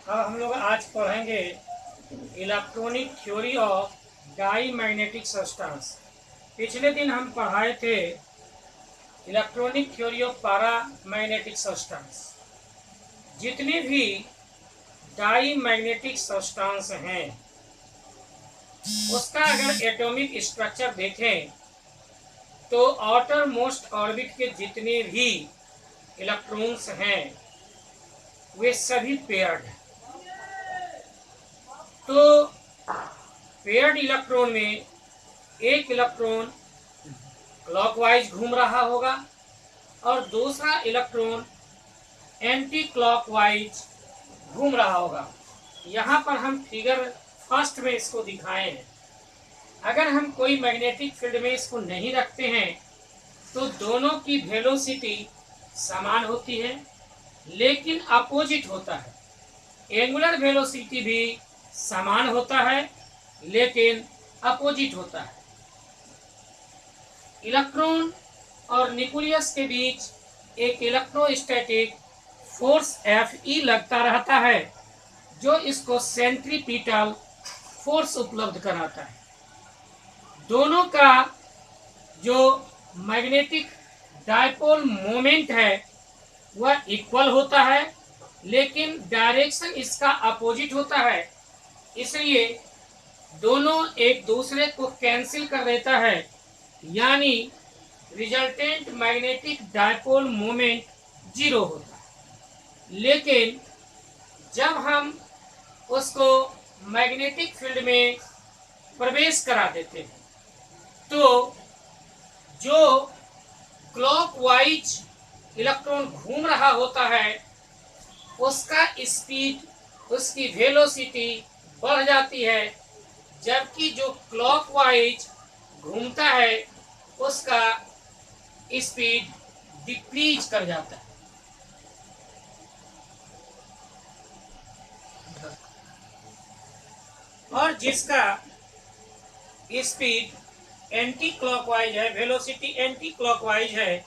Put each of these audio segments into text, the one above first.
अब हम लोग आज पढ़ेंगे electronic theory of diamagnetic substance. पिछले दिन हम पढ़ाए थे electronic theory of paramagnetic substance. जितने भी डाई मैग्नेटिक सब्सटेंस हैं उसका अगर एटॉमिक स्ट्रक्चर देखें तो आउटर मोस्ट ऑर्बिट के जितने भी इलेक्ट्रॉन्स हैं वे सभी पेयर्ड हैं। तो पेयर्ड इलेक्ट्रॉन में एक इलेक्ट्रॉन क्लॉकवाइज घूम रहा होगा और दूसरा इलेक्ट्रॉन एंटी क्लॉकवाइज घूम रहा होगा। यहाँ पर हम फिगर फर्स्ट में इसको दिखाए हैं। अगर हम कोई मैग्नेटिक फील्ड में इसको नहीं रखते हैं तो दोनों की वेलोसिटी समान होती है लेकिन अपोजिट होता है। एंगुलर वेलोसिटी भी समान होता है लेकिन अपोजिट होता है। इलेक्ट्रॉन और न्यूक्लियस के बीच एक इलेक्ट्रोस्टैटिक फोर्स Fe लगता रहता है जो इसको सेंट्रीपिटल फोर्स उपलब्ध कराता है। दोनों का जो मैग्नेटिक डायपोल मोमेंट है वह इक्वल होता है लेकिन डायरेक्शन इसका अपोजिट होता है, इसलिए दोनों एक दूसरे को कैंसिल कर देता है, यानी resultant magnetic dipole moment zero होता है। लेकिन जब हम उसको मैग्नेटिक फील्ड में प्रवेश करा देते हैं तो जो क्लॉकवाइज इलेक्ट्रॉन घूम रहा होता है उसका स्पीड, उसकी वेलोसिटी बढ़ जाती है, जबकि जो क्लॉकवाइज घूमता है उसका स्पीड डिक्रीज कर जाता है। और जिसका स्पीड एंटी क्लॉकवाइज है, वेलोसिटी एंटी क्लॉकवाइज है,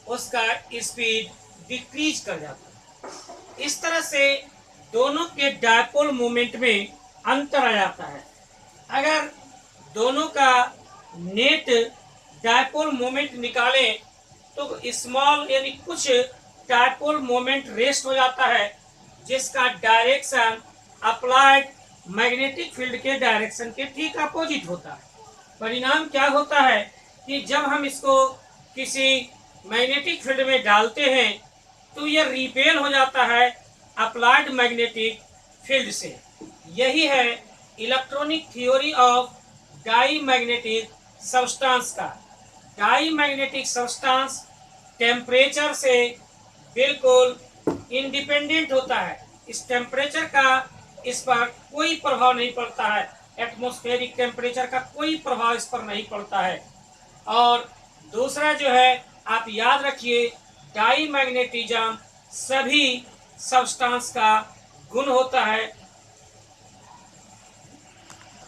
उसका स्पीड डिक्रीज कर जाता है। इस तरह से दोनों के डायपोल मोमेंट में अंतर आ जाता है। अगर दोनों का नेट डायपोल मोमेंट निकालें तो स्मॉल यानी कुछ डायपोल मोमेंट रेस्ट हो जाता है जिसका डायरेक्शन अप्लाइड मैग्नेटिक फील्ड के डायरेक्शन के ठीक अपोजिट होता है। परिणाम क्या होता है कि जब हम इसको किसी मैग्नेटिक फील्ड में डालते हैं तो यह रिपेल हो जाता है अप्लाइड मैग्नेटिक फील्ड से। यही है electronic theory of diamagnetic substance का। डाई मैग्नेटिक सब्सटेंस टेम्परेचर से बिल्कुल इंडिपेंडेंट होता है। इस टेम्परेचर का इस पर कोई प्रभाव नहीं पड़ता है, एटमॉस्फेरिक टेम्परेचर का कोई प्रभाव इस पर नहीं पड़ता है। और दूसरा जो है आप याद रखिए, डाई मैग्नेटिज्म सभी सब्सटेंस का गुण होता है